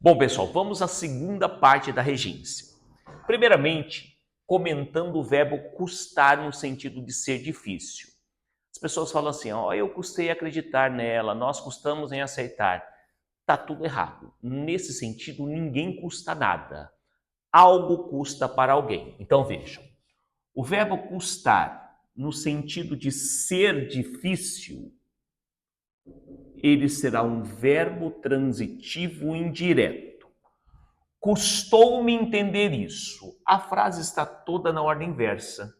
Bom, pessoal, vamos à segunda parte da regência. Primeiramente, comentando o verbo custar no sentido de ser difícil. As pessoas falam assim, eu custei acreditar nela, nós custamos em aceitar. Tá tudo errado. Nesse sentido, ninguém custa nada. Algo custa para alguém. Então, vejam. O verbo custar, no sentido de ser difícil, ele será um verbo transitivo indireto. Custou-me entender isso. A frase está toda na ordem inversa.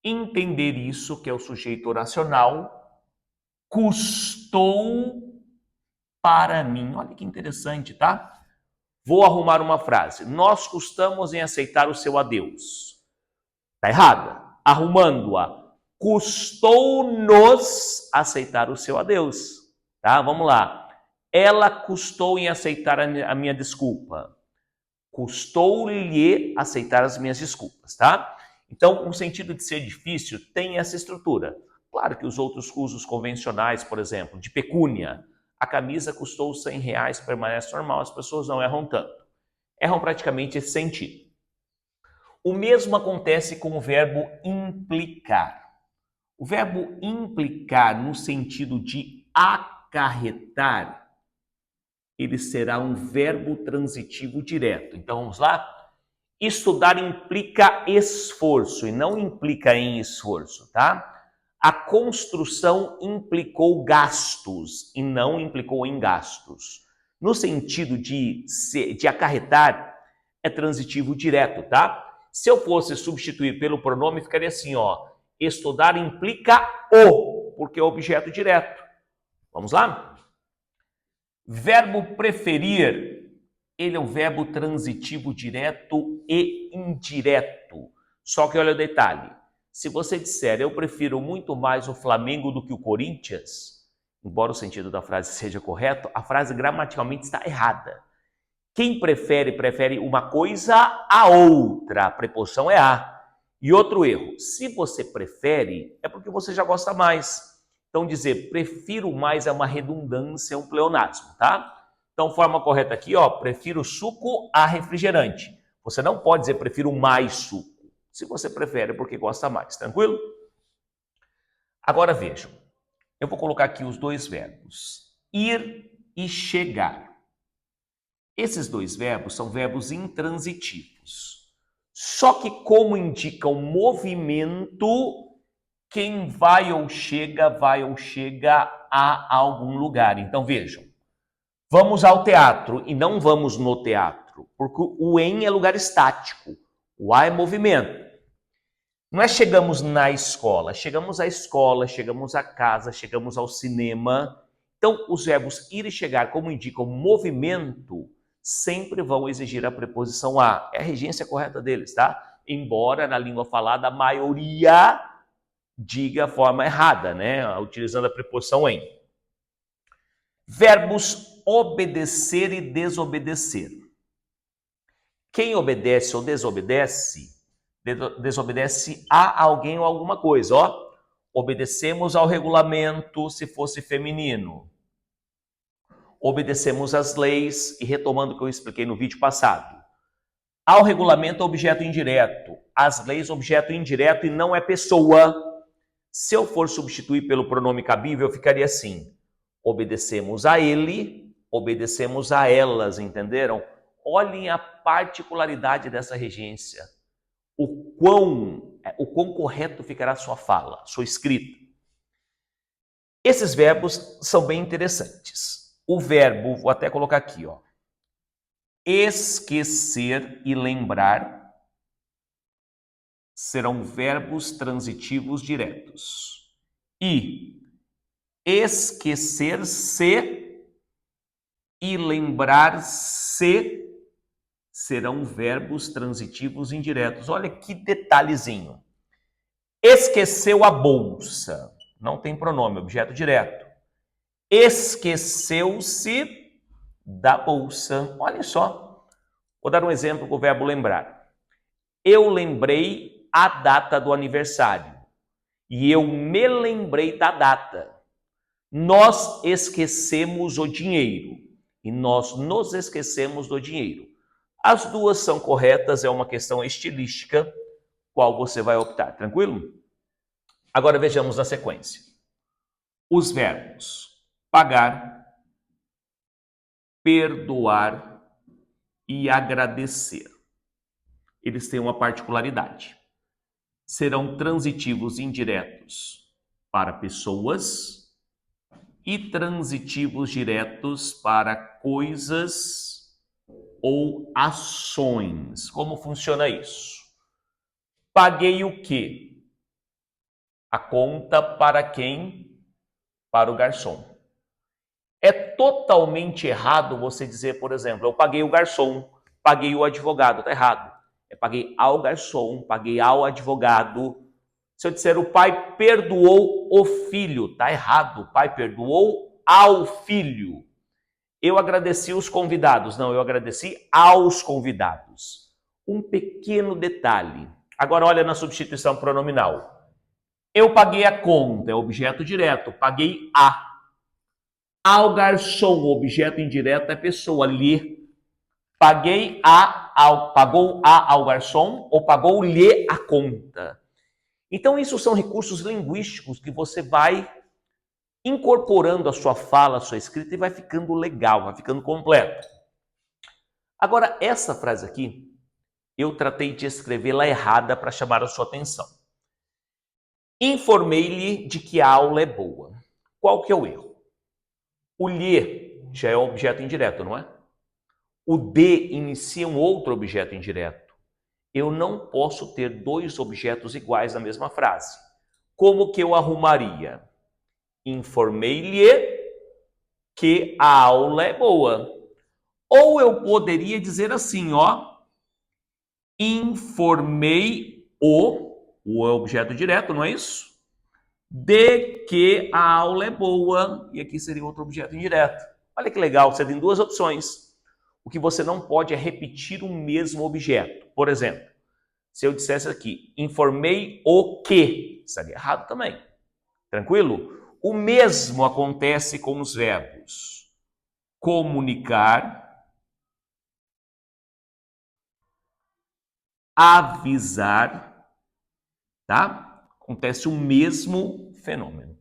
Entender isso, que é o sujeito oracional, custou para mim. Olha que interessante, tá? Vou arrumar uma frase. Nós custamos em aceitar o seu adeus. Está errada. Arrumando-a. Custou-nos aceitar o seu adeus. Tá? Vamos lá. Ela custou em aceitar a minha desculpa. Custou-lhe aceitar as minhas desculpas, tá? Então, o sentido de ser difícil tem essa estrutura. Claro que os outros usos convencionais, por exemplo, de pecúnia, a camisa custou R$100, permanece normal, as pessoas não erram tanto. Erram praticamente esse sentido. O mesmo acontece com o verbo implicar. O verbo implicar, no sentido de acarretar, ele será um verbo transitivo direto. Então, vamos lá? Estudar implica esforço e não implica em esforço, tá? A construção implicou gastos e não implicou em gastos. No sentido de acarretar, é transitivo direto, tá? Se eu fosse substituir pelo pronome, ficaria assim, estudar implica o, porque é objeto direto. Vamos lá? Verbo preferir, ele é um verbo transitivo direto e indireto. Só que olha o detalhe. Se você disser, eu prefiro muito mais o Flamengo do que o Corinthians, embora o sentido da frase seja correto, a frase gramaticalmente está errada. Quem prefere uma coisa a outra. A preposição é a. E outro erro, se você prefere, é porque você já gosta mais. Então, dizer prefiro mais é uma redundância, é um pleonasmo, tá? Então, forma correta aqui, prefiro suco a refrigerante. Você não pode dizer prefiro mais suco. Se você prefere, é porque gosta mais, tranquilo? Agora vejam, eu vou colocar aqui os dois verbos, ir e chegar. Esses dois verbos são verbos intransitivos. Só que como indicam movimento, quem vai ou chega a algum lugar. Então vejam, vamos ao teatro e não vamos no teatro, porque o em é lugar estático, o a é movimento. Não é chegamos na escola, chegamos à escola, chegamos à casa, chegamos ao cinema. Então os verbos ir e chegar, como indicam movimento, sempre vão exigir a preposição a. É a regência correta deles, tá? Embora na língua falada a maioria diga a forma errada, né? Utilizando a preposição em. Verbos obedecer e desobedecer. Quem obedece ou desobedece a alguém ou alguma coisa, Obedecemos ao regulamento se fosse feminino. Obedecemos às leis, e retomando o que eu expliquei no vídeo passado. Ao regulamento, objeto indireto. Às leis, objeto indireto e não é pessoa. Se eu for substituir pelo pronome cabível, ficaria assim. Obedecemos a ele, obedecemos a elas, entenderam? Olhem a particularidade dessa regência. O quão correto ficará sua fala, sua escrita. Esses verbos são bem interessantes. O verbo, vou até colocar aqui, esquecer e lembrar serão verbos transitivos diretos. E esquecer-se e lembrar-se serão verbos transitivos indiretos. Olha que detalhezinho. Esqueceu a bolsa. Não tem pronome, objeto direto. Esqueceu-se da bolsa. Olha só. Vou dar um exemplo com o verbo lembrar. Eu lembrei a data do aniversário. E eu me lembrei da data. Nós esquecemos o dinheiro. e nós nos esquecemos do dinheiro. As duas são corretas, é uma questão estilística, qual você vai optar, tranquilo? Agora vejamos a sequência. Os verbos pagar, perdoar e agradecer. Eles têm uma particularidade. Serão transitivos indiretos para pessoas e transitivos diretos para coisas ou ações. Como funciona isso? Paguei o quê? A conta para quem? Para o garçom. É totalmente errado você dizer, por exemplo, eu paguei o garçom, paguei o advogado. Está errado. Paguei ao garçom, paguei ao advogado. Se eu disser o pai perdoou o filho, está errado. O pai perdoou ao filho. Eu agradeci os convidados. Não, eu agradeci aos convidados. Um pequeno detalhe. Agora olha na substituição pronominal. Eu paguei a conta, é objeto direto. Paguei a. Ao garçom, objeto indireto é pessoa, lhe. Paguei pagou ao garçom ou pagou-lhe a conta. Então, isso são recursos linguísticos que você vai incorporando a sua fala, a sua escrita e vai ficando legal, vai ficando completo. Agora, essa frase aqui, eu tratei de escrevê-la errada para chamar a sua atenção. Informei-lhe de que a aula é boa. Qual que é o erro? O lhe já é objeto indireto, não é? O de inicia um outro objeto indireto. Eu não posso ter dois objetos iguais na mesma frase. Como que eu arrumaria? Informei-lhe que a aula é boa. Ou eu poderia dizer assim, ó. Informei o objeto direto, não é isso? De que a aula é boa. E aqui seria outro objeto indireto. Olha que legal, você tem duas opções. O que você não pode é repetir o mesmo objeto. Por exemplo, se eu dissesse aqui, informei o que, estaria errado também. Tranquilo? O mesmo acontece com os verbos comunicar, avisar, tá? Acontece o mesmo fenômeno.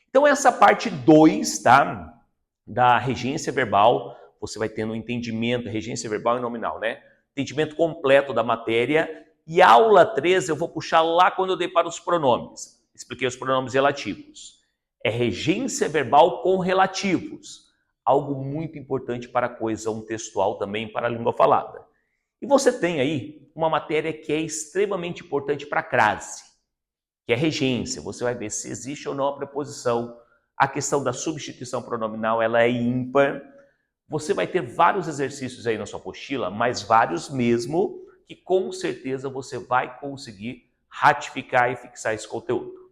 Então, essa parte 2, tá? Da regência verbal, você vai tendo um entendimento, regência verbal e nominal, né? Entendimento completo da matéria. E a aula 3 eu vou puxar lá quando eu dei para os pronomes. Expliquei os pronomes relativos. É regência verbal com relativos. Algo muito importante para a coesão textual também, para a língua falada. E você tem aí uma matéria que é extremamente importante para a crase, que é regência. Você vai ver se existe ou não a preposição. A questão da substituição pronominal, ela é ímpar. Você vai ter vários exercícios aí na sua apostila, mas vários mesmo, que com certeza você vai conseguir ratificar e fixar esse conteúdo.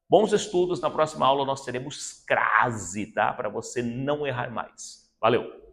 Bons estudos, na próxima aula nós teremos crase, tá? Para você não errar mais. Valeu!